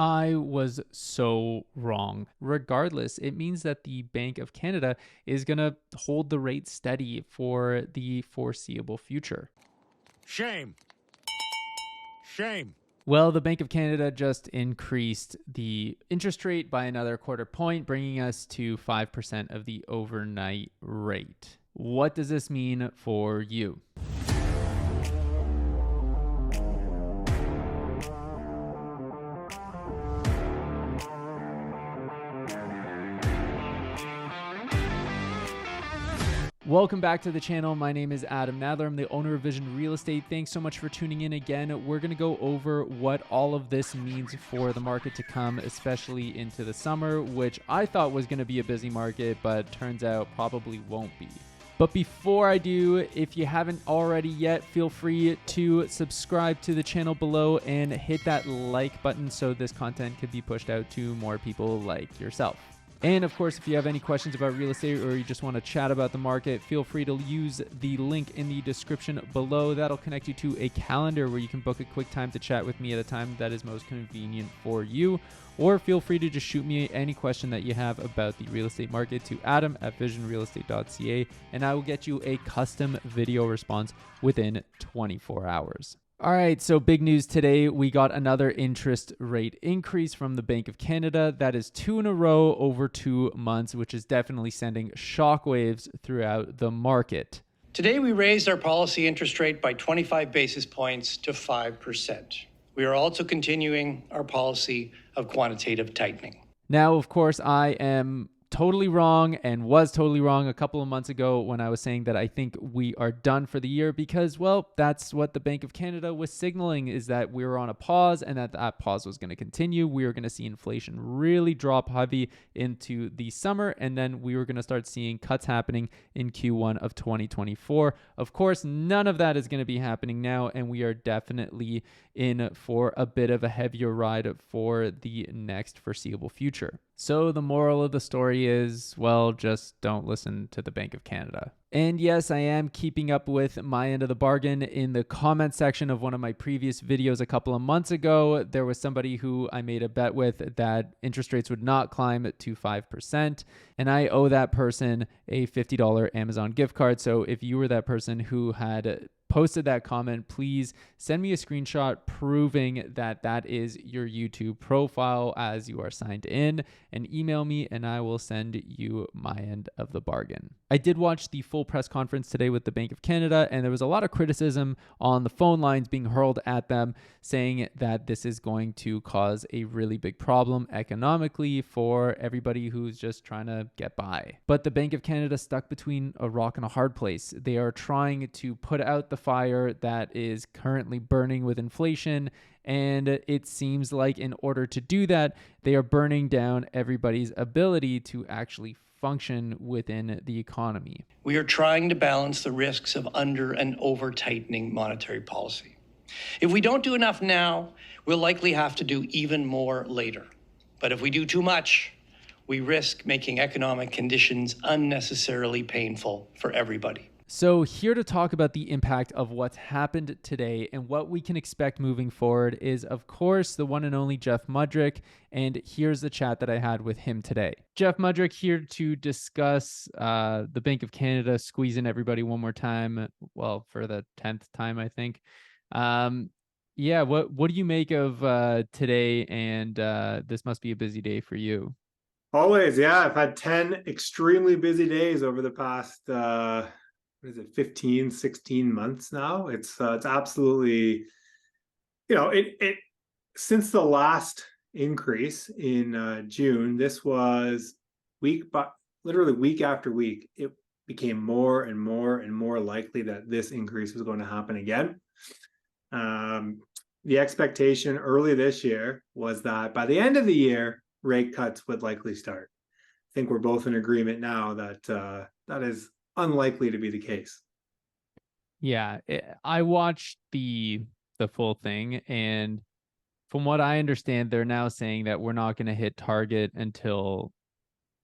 I was so wrong. Regardless, it means that the Bank of Canada is going to hold the rate steady for the foreseeable future. Shame. Shame. Well, the Bank of Canada just increased the interest rate by another quarter point, bringing us to 5% of the overnight rate. What does this mean for you? Welcome back to the channel. My name is Adam Nadler. I'm the owner of Vision Real Estate. Thanks so much for tuning in again. We're going to go over what all of this means for the market to come, especially into the summer, which I thought was going to be a busy market, but turns out probably won't be. But before I do, if you haven't already yet, feel free to subscribe to the channel below and hit that like button so this content could be pushed out to more people like yourself. And of course, if you have any questions about real estate or you just want to chat about the market, feel free to use the link in the description below. That'll connect you to a calendar where you can book a quick time to chat with me at a time that is most convenient for you. Or feel free to just shoot me any question that you have about the real estate market to adam@visionrealestate.ca, and I will get you a custom video response within 24 hours. All right, so big news today. We got another interest rate increase from the Bank of Canada. That is 2 in a row over 2 months, which is definitely sending shockwaves throughout the market. Today, we raised our policy interest rate by 25 basis points to 5%. We are also continuing our policy of quantitative tightening. Now, of course, I am totally wrong and was totally wrong a couple of months ago when I was saying that I think we are done for the year because, well, that's what the Bank of Canada was signaling, is that we were on a pause and that pause was going to continue. We were going to see inflation really drop heavy into the summer, and then we were going to start seeing cuts happening in Q1 of 2024. Of course, none of that is going to be happening now, and we are definitely in for a bit of a heavier ride for the next foreseeable future. So the moral of the story is, well, just don't listen to the Bank of Canada. And yes, I am keeping up with my end of the bargain. In the comment section of one of my previous videos a couple of months ago, there was somebody who I made a bet with that interest rates would not climb to 5%. And I owe that person a $50 Amazon gift card. So if you were that person who had posted that comment, please send me a screenshot proving that that is your YouTube profile as you are signed in, and email me and I will send you my end of the bargain. I did watch the full press conference today with the Bank of Canada, and there was a lot of criticism on the phone lines being hurled at them, saying that this is going to cause a really big problem economically for everybody who's just trying to get by. But the Bank of Canada stuck between a rock and a hard place. They are trying to put out the fire that is currently burning with inflation, and it seems like in order to do that, they are burning down everybody's ability to actually function within the economy. We are trying to balance the risks of under and over tightening monetary policy. If we don't do enough now, we'll likely have to do even more later. But if we do too much, we risk making economic conditions unnecessarily painful for everybody. So here to talk about the impact of what's happened today and what we can expect moving forward is, of course, the one and only Jeff Mudrick. And here's the chat that I had with him today. Jeff Mudrick here to discuss the Bank of Canada squeezing everybody one more time. Well, for the 10th time, I think. Yeah, what do you make of today? And this must be a busy day for you. Always, yeah. I've had 10 extremely busy days over the past 15, 16 months now. It's absolutely, it since the last increase in June, this was literally week after week, it became more and more and more likely that this increase was going to happen again. The expectation early this year was that by the end of the year, rate cuts would likely start. I think we're both in agreement now that that is unlikely to be the case. Yeah, I watched the full thing, and from what I understand, they're now saying that we're not going to hit target until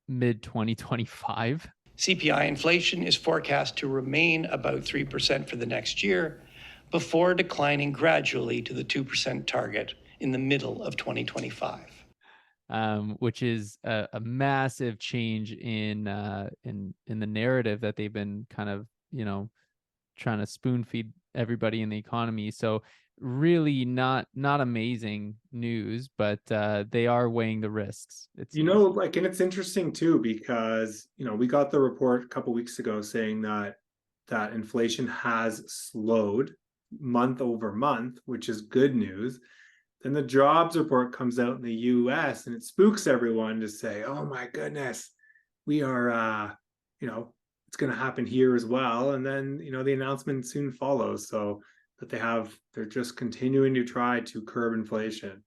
mid-2025. CPI inflation is forecast to remain about 3% for the next year before declining gradually to the 2% target in the middle of 2025. Which is a massive change in the narrative that they've been kind of, trying to spoon feed everybody in the economy. So really not amazing news, but they are weighing the risks, it seems. And it's interesting too, because, we got the report a couple weeks ago saying that inflation has slowed month over month, which is good news. Then the jobs report comes out in the US and it spooks everyone to say, oh my goodness, we are, it's going to happen here as well. And then, the announcement soon follows. So that they're just continuing to try to curb inflation.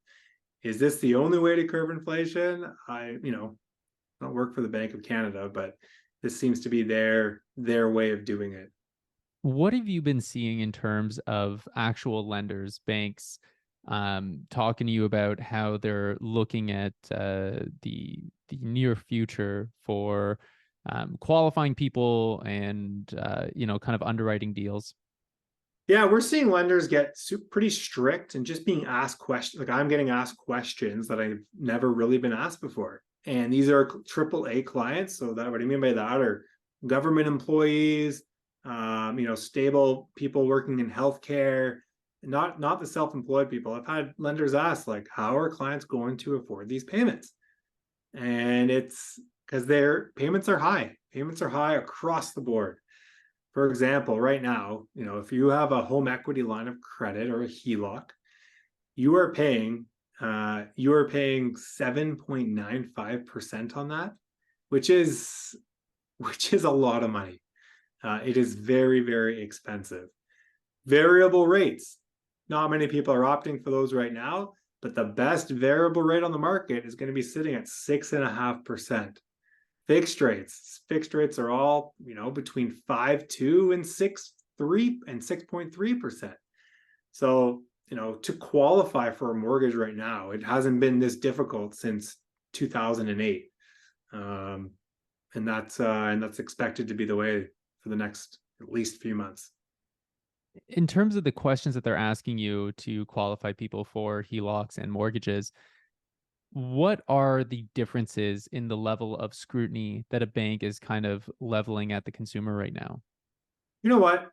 Is this the only way to curb inflation? I don't work for the Bank of Canada, but this seems to be their way of doing it. What have you been seeing in terms of actual lenders, banks, talking to you about how they're looking at the near future for qualifying people and kind of underwriting deals? Yeah, we're seeing lenders get pretty strict and just being asked questions. Like, I'm getting asked questions that I've never really been asked before. And these are AAA clients. So that, what I mean by that are government employees, stable people working in healthcare, not the self-employed people. I've had lenders ask, like, how are clients going to afford these payments? And it's because their payments are high. Payments are high across the board. For example, right now, if you have a home equity line of credit or a HELOC, you are paying 7.95% on that, which is a lot of money. It is very, very expensive. Variable rates. Not many people are opting for those right now, but the best variable rate on the market is going to be sitting at 6.5%. Fixed rates are all, between 5.2 and 6.3 and 6.3%. So, to qualify for a mortgage right now, it hasn't been this difficult since 2008. And that's expected to be the way for the next at least few months. In terms of the questions that they're asking you to qualify people for HELOCs and mortgages, what are the differences in the level of scrutiny that a bank is kind of leveling at the consumer right now? You know what?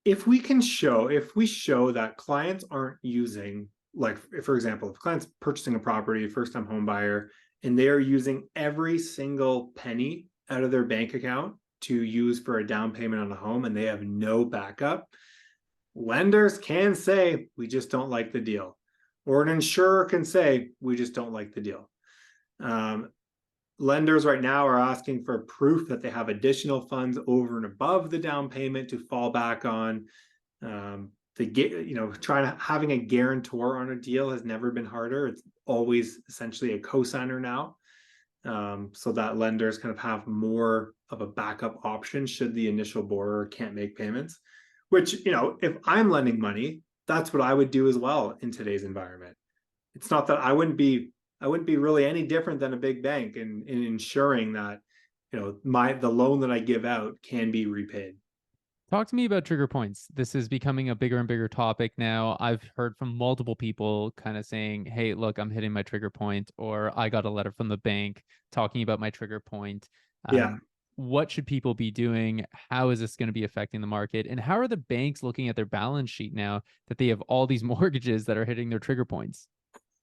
If we show that clients aren't using, like, for example, if clients purchasing a property, first-time home buyer, and they are using every single penny out of their bank account to use for a down payment on a home and they have no backup, lenders can say, we just don't like the deal. Or an insurer can say, we just don't like the deal. Lenders right now are asking for proof that they have additional funds over and above the down payment to fall back on. Having a guarantor on a deal has never been harder. It's always essentially a cosigner now. So that lenders kind of have more of a backup option should the initial borrower can't make payments, which, if I'm lending money, that's what I would do as well in today's environment. It's not that I wouldn't be really any different than a big bank in ensuring that, the loan that I give out can be repaid. Talk to me about trigger points. This is becoming a bigger and bigger topic now. I've heard from multiple people kind of saying, hey, look, I'm hitting my trigger point, or I got a letter from the bank talking about my trigger point. Yeah. What should people be doing? How is this going to be affecting the market? And how are the banks looking at their balance sheet now that they have all these mortgages that are hitting their trigger points?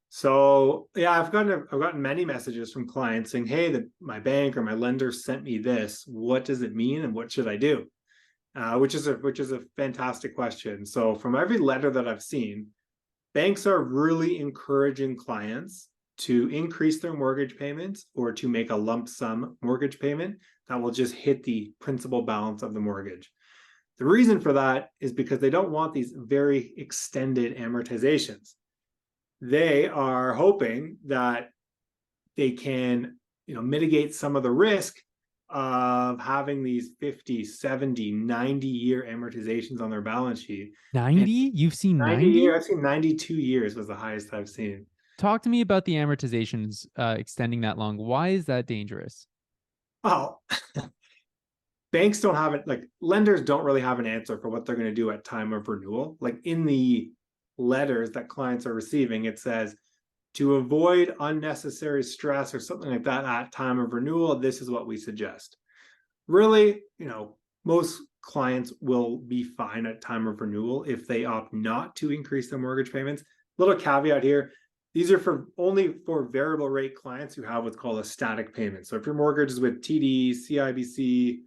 So yeah, I've gotten many messages from clients saying, hey, my bank or my lender sent me this. What does it mean and what should I do? Which is a fantastic question. So from every letter that I've seen, banks are really encouraging clients to increase their mortgage payments or to make a lump sum mortgage payment that will just hit the principal balance of the mortgage. The reason for that is because they don't want these very extended amortizations. They are hoping that they can, mitigate some of the risk of having these 50, 70, 90-year amortizations on their balance sheet. 90? You've seen 90? Years, I've seen 92 years was the highest I've seen. Talk to me about the amortizations extending that long. Why is that dangerous? Well, banks don't have it, like lenders don't really have an answer for what they're going to do at time of renewal. Like in the letters that clients are receiving, it says, to avoid unnecessary stress or something like that at time of renewal, this is what we suggest. Really, most clients will be fine at time of renewal if they opt not to increase their mortgage payments. Little caveat here, these are only for variable rate clients who have what's called a static payment. So if your mortgage is with TD, CIBC,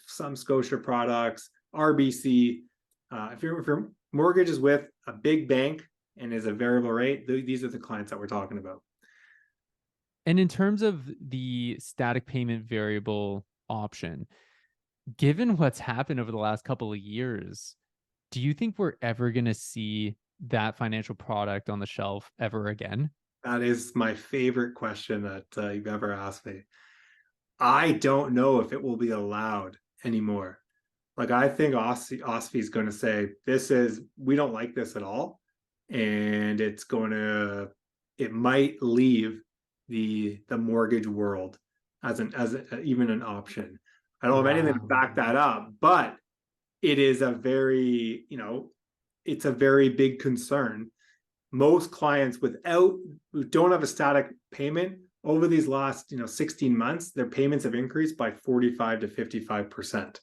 some Scotia products, RBC, if your mortgage is with a big bank and is a variable rate, these are the clients that we're talking about. And in terms of the static payment variable option, given what's happened over the last couple of years, do you think we're ever going to see that financial product on the shelf ever again? That is my favorite question that you've ever asked me. I don't know if it will be allowed anymore. Like, I think OSFI is going to say, we don't like this at all. And it might leave the mortgage world as even an option. I don't have anything to back that up, but it is a very, it's a very big concern. Most clients who don't have a static payment over these last 16 months, their payments have increased by 45 to 55%.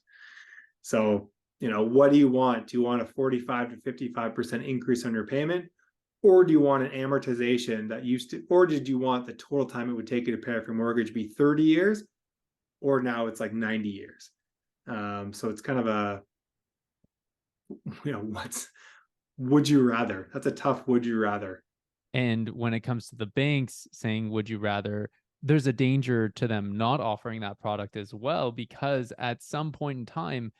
So what do you want? Do you want a 45 to 55% increase on your payment, or do you want an amortization or did you want the total time it would take you to pay off your mortgage be 30 years, or now it's like 90 years? So it's kind of a would you rather? That's a tough would you rather. And when it comes to the banks saying, would you rather, there's a danger to them not offering that product as well, because at some point in time,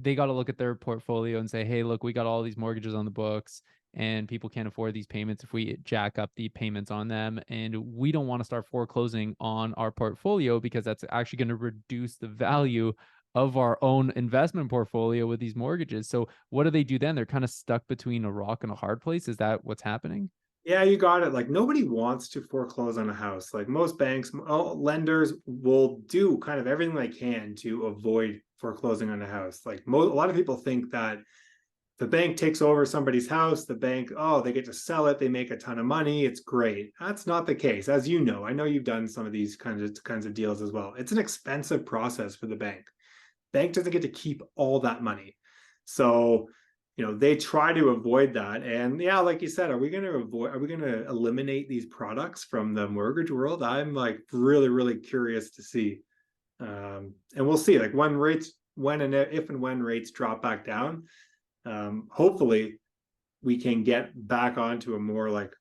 they got to look at their portfolio and say, hey, look, we got all these mortgages on the books and people can't afford these payments if we jack up the payments on them. And we don't want to start foreclosing on our portfolio because that's actually going to reduce the value of our own investment portfolio with these mortgages. So what do they do then? They're kind of stuck between a rock and a hard place. Is that what's happening? Yeah, you got it. Like, nobody wants to foreclose on a house. Like, most banks, lenders will do kind of everything they can to avoid foreclosing on a house. Like, a lot of people think that the bank takes over somebody's house, they get to sell it, they make a ton of money, it's great. That's not the case. As you know, I know you've done some of these kinds of deals as well. It's an expensive process for the bank. Bank doesn't get to keep all that money. So they try to avoid that. And yeah, like you said, are we going to eliminate these products from the mortgage world? I'm like really, really curious to see. And we'll see, like, if and when rates drop back down, hopefully we can get back onto a more like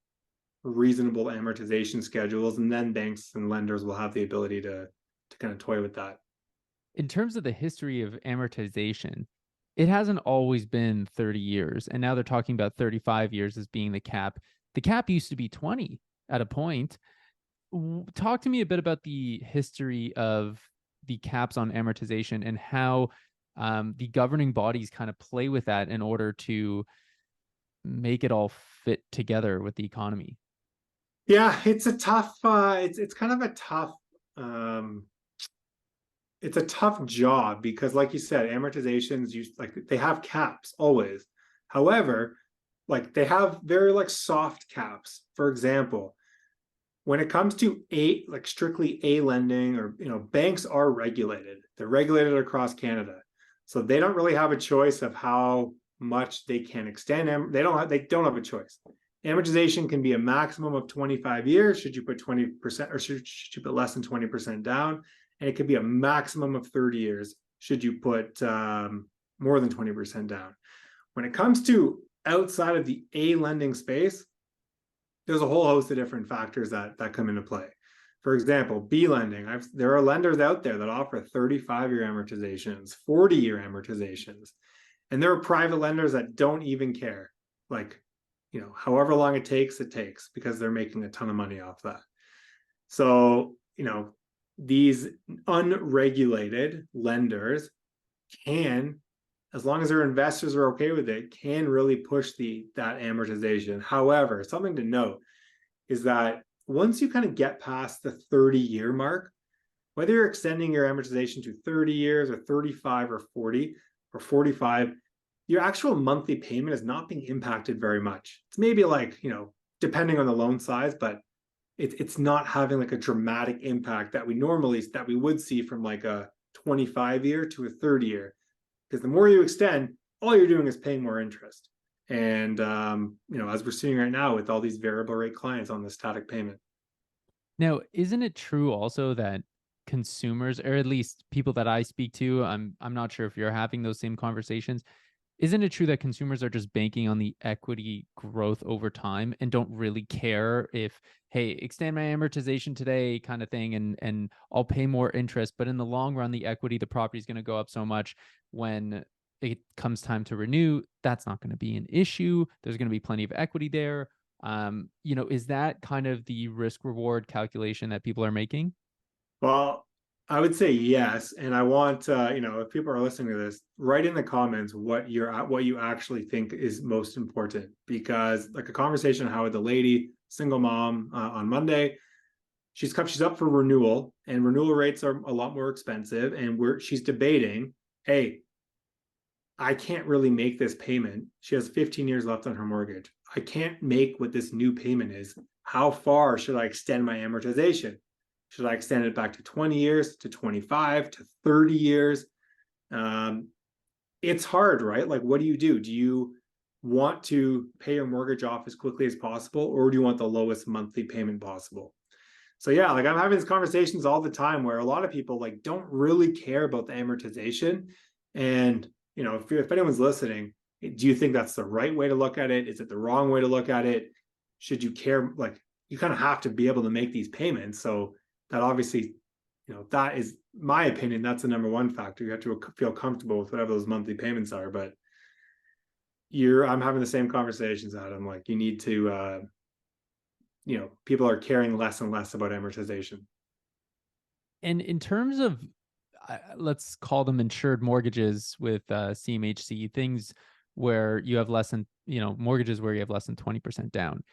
reasonable amortization schedules, and then banks and lenders will have the ability to kind of toy with that. In terms of the history of amortization, it hasn't always been 30 years. And now they're talking about 35 years as being the cap. The cap used to be 20 at a point. Talk to me a bit about the history of the caps on amortization and how the governing bodies kind of play with that in order to make it all fit together with the economy. Yeah, it's a tough, it's kind of a tough, it's a tough job because, like you said, amortizations they have caps always. However, like, they have very like soft caps. For example, when it comes to strictly A lending, or banks are regulated. They're regulated across Canada, so they don't really have a choice of how much they can extend. They don't have a choice. Amortization can be a maximum of 25 years. Should you put 20%, or should you put less than 20% down? And it could be a maximum of 30 years should you put more than 20% down. When it comes to outside of the A lending space, there's a whole host of different factors that come into play. For example, B lending, there are lenders out there that offer 35-year amortizations, 40-year amortizations. And there are private lenders that don't even care. Like, however long it takes, because they're making a ton of money off that. So, these unregulated lenders can, as long as their investors are okay with it, can really push that amortization. However, something to note is that once you kind of get past the 30-year mark, whether you're extending your amortization to 30 years or 35 or 40 or 45, your actual monthly payment is not being impacted very much. It's maybe like, depending on the loan size, but it's not having like a dramatic impact that we would see from like a 25 year to a 30 year. Because the more you extend, all you're doing is paying more interest. And as we're seeing right now with all these variable rate clients on the static payment. Now, isn't it true also that consumers, or at least people that I speak to, I'm not sure if you're having those same conversations, isn't it true that consumers are just banking on the equity growth over time and don't really care if, hey, extend my amortization today kind of thing, and I'll pay more interest, but in the long run, the equity, the property is going to go up so much when it comes time to renew, that's not going to be an issue. There's going to be plenty of equity there. Is that kind of the risk reward calculation that people are making? Well, I would say yes, and I want if people are listening to this, write in the comments what you actually think is most important. Because like a conversation I had with the lady, single mom on Monday, she's up for renewal, and renewal rates are a lot more expensive, and she's debating, hey, I can't really make this payment. She has 15 years left on her mortgage. I can't make what this new payment is. How far should I extend my amortization? Should I extend it back to 20 years, to 25, to 30 years? It's hard, right? Like, what do? Do you want to pay your mortgage off as quickly as possible, or do you want the lowest monthly payment possible? So yeah, like I'm having these conversations all the time where a lot of people like don't really care about the amortization. And if anyone's listening, do you think that's the right way to look at it? Is it the wrong way to look at it? Should you care? Like, you kind of have to be able to make these payments. So that obviously, that is my opinion. That's the number one factor. You have to feel comfortable with whatever those monthly payments are. But I'm having the same conversations, Adam. Like, you need to, people are caring less and less about amortization. And in terms of, let's call them insured mortgages with CMHC, things where you have less than, mortgages where you have less than 20% down.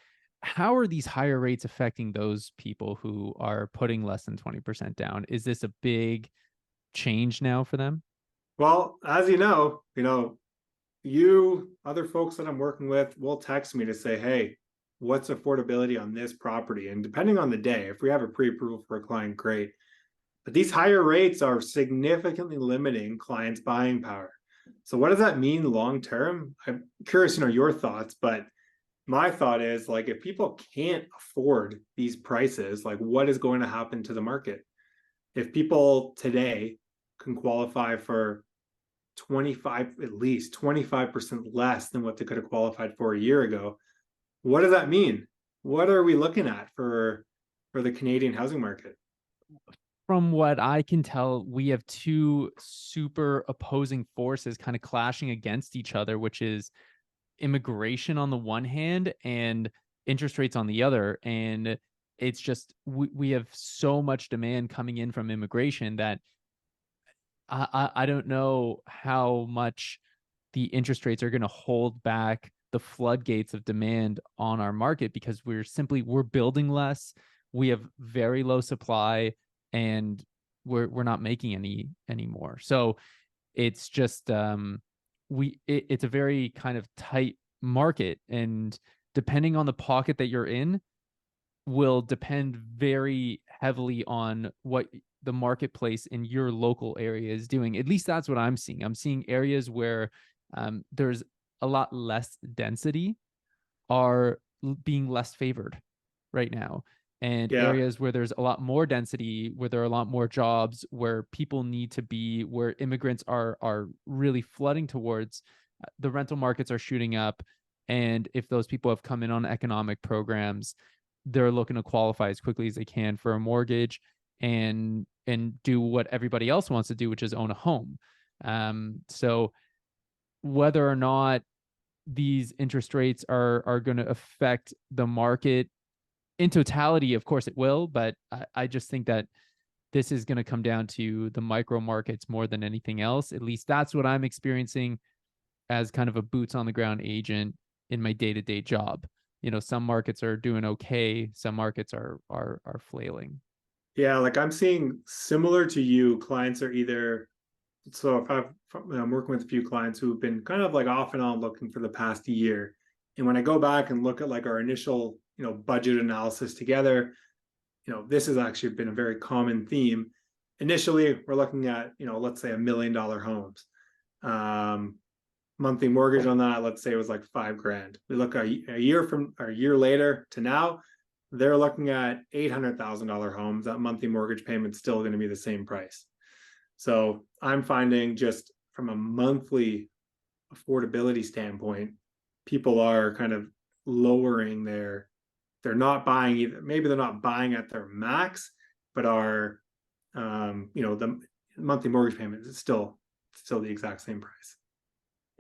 How are these higher rates affecting those people who are putting less than 20% down? Is this a big change now for them? Well, as other folks that I'm working with will text me to say, hey, what's affordability on this property? And depending on the day, if we have a pre-approval for a client, great. But these higher rates are significantly limiting clients' buying power. So what does that mean long term? I'm curious, your thoughts, but my thought is, like, if people can't afford these prices, like, what is going to happen to the market? If people today can qualify for at least 25% less than what they could have qualified for a year ago, what does that mean? What are we looking at for the Canadian housing market? From what I can tell, we have two super opposing forces kind of clashing against each other, which is immigration on the one hand and interest rates on the other. And it's just, we have so much demand coming in from immigration that I don't know how much the interest rates are going to hold back the floodgates of demand on our market, because we're building less. We have very low supply, and we're not making any anymore. So it's just it's a very kind of tight market, and depending on the pocket that you're in will depend very heavily on what the marketplace in your local area is doing. At least that's what I'm seeing. I'm seeing areas where there's a lot less density are being less favored right now. And Yeah. areas where there's a lot more density, where there are a lot more jobs, where people need to be, where immigrants are really flooding towards, the rental markets are shooting up. And if those people have come in on economic programs, they're looking to qualify as quickly as they can for a mortgage and do what everybody else wants to do, which is own a home. So whether or not these interest rates are going to affect the market in totality, of course it will, but I just think that this is going to come down to the micro markets more than anything else. At least that's what I'm experiencing as kind of a boots on the ground agent in my day-to-day job. Some markets are doing okay, some markets are flailing. Yeah, like I'm seeing similar to you, clients are either so if I'm working with a few clients who've been kind of like off and on looking for the past year, and when I go back and look at like our initial, budget analysis together, this has actually been a very common theme. Initially, we're looking at, let's say $1 million homes. Monthly mortgage on that, let's say it was like $5,000. We look a year later to now, they're looking at $800,000 homes. That monthly mortgage payment's still going to be the same price. So I'm finding, just from a monthly affordability standpoint, people are kind of lowering they're not buying either. Maybe they're not buying at their max, but the monthly mortgage payment is still the exact same price.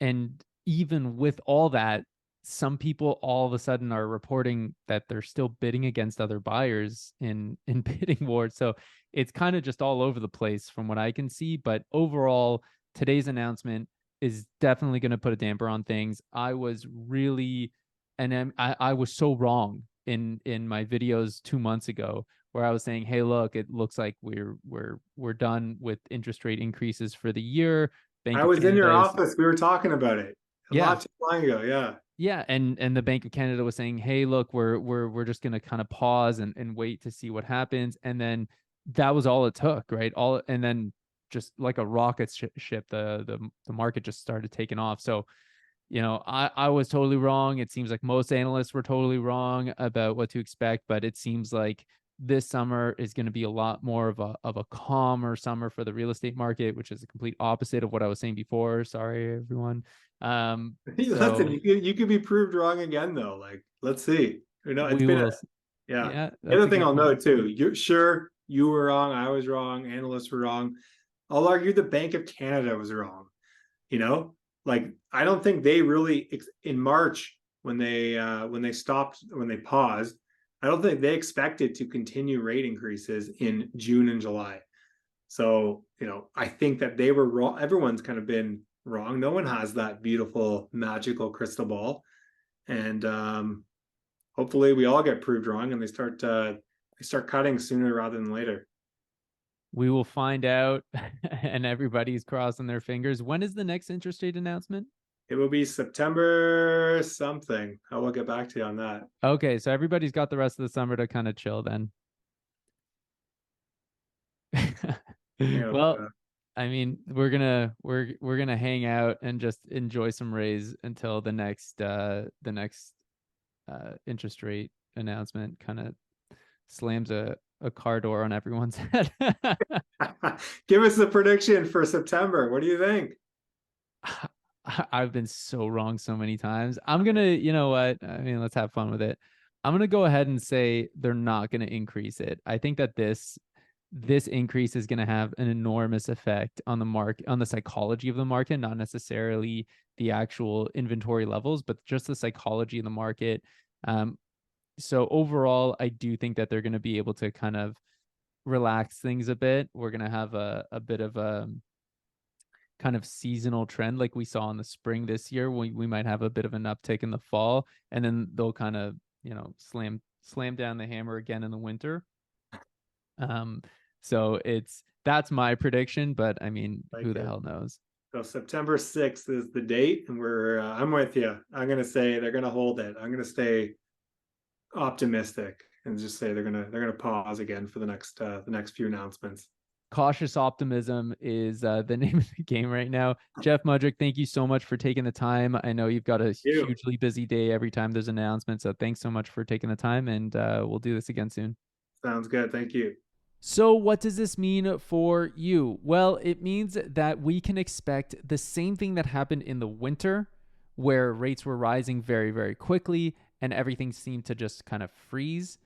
And even with all that, some people all of a sudden are reporting that they're still bidding against other buyers in bidding wars. So it's kind of just all over the place from what I can see. But overall, today's announcement is definitely going to put a damper on things. I was really, and I was so wrong in my videos 2 months ago, where I was saying, hey, look, it looks like we're done with interest rate increases for the year. Bank I of was in your Canada is, office. We were talking about it yeah, not too long ago. Yeah. yeah, and the Bank of Canada was saying, "Hey, look, we're just gonna kind of pause and wait to see what happens." And then that was all it took, right? All and then just like a rocket ship, the market just started taking off. So, I was totally wrong. It seems like most analysts were totally wrong about what to expect, but it seems like this summer is going to be a lot more of a calmer summer for the real estate market, which is the complete opposite of what I was saying before. Sorry, everyone. Listen, So you could be proved wrong again, though. Like, let's see. It's we been will. yeah. Yeah, The that's other a thing good I'll point. note too, you were wrong, I was wrong, analysts were wrong. I'll argue the Bank of Canada was wrong. You know, like, I don't think they really, in March, when they paused, I don't think they expected to continue rate increases in June and July. So, I think that they were wrong. Everyone's kind of been wrong. No one has that beautiful, magical crystal ball. And hopefully we all get proved wrong and they start cutting sooner rather than later. We will find out, and everybody's crossing their fingers. When is the next interest rate announcement? It will be September something. I will get back to you on that. Okay, so everybody's got the rest of the summer to kind of chill then. Yeah, Well, I mean, we're gonna hang out and just enjoy some rays until the next interest rate announcement kind of slams a car door on everyone's head. give us a prediction for September. What do you think? I've been so wrong so many times. I'm gonna, you know what? I mean, let's have fun with it. I'm gonna go ahead and say they're not gonna increase it. I think that this increase is gonna have an enormous effect on the market, on the psychology of the market, not necessarily the actual inventory levels, but just the psychology of the market. Um, so overall, I do think that they're gonna be able to kind of relax things a bit. We're gonna have a bit of a kind of seasonal trend like we saw in the spring this year. We might have a bit of an uptick in the fall, and then they'll kind of, slam down the hammer again in the winter. Um, so that's my prediction, but I mean, Like who the it. hell knows? So September 6th is the date, and I'm with you. I'm gonna say they're gonna hold it. I'm gonna stay optimistic and just say they're gonna pause again for the next few announcements. Cautious optimism is the name of the game right now. Jeff Mudrick, thank you so much for taking the time. I know you've got a You. hugely busy day every time there's an announcement, so thanks so much for taking the time, and we'll do this again soon. Sounds good. Thank you. So, what does this mean for you? Well, it means that we can expect the same thing that happened in the winter, where rates were rising very, very quickly and everything seemed to just kind of freeze.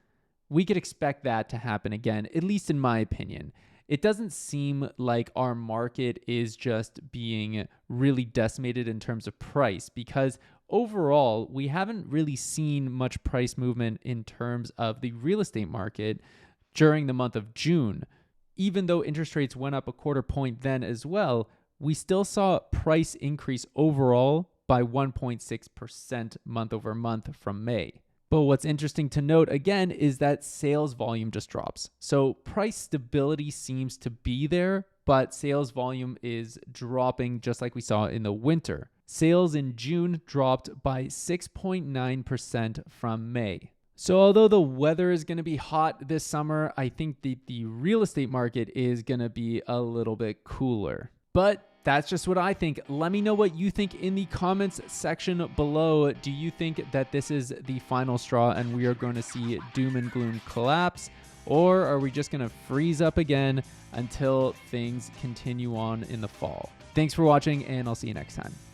We could expect that to happen again, at least in my opinion. It doesn't seem like our market is just being really decimated in terms of price, because overall, we haven't really seen much price movement in terms of the real estate market during the month of June. Even though interest rates went up a quarter point then as well, we still saw price increase overall by 1.6% month over month from May. But what's interesting to note again is that sales volume just drops. So price stability seems to be there, but sales volume is dropping just like we saw in the winter. Sales in June dropped by 6.9% from May. So although the weather is going to be hot this summer, I think the real estate market is going to be a little bit cooler. But that's just what I think. Let me know what you think in the comments section below. Do you think that this is the final straw and we are going to see doom and gloom collapse? Or are we just going to freeze up again until things continue on in the fall? Thanks for watching, and I'll see you next time.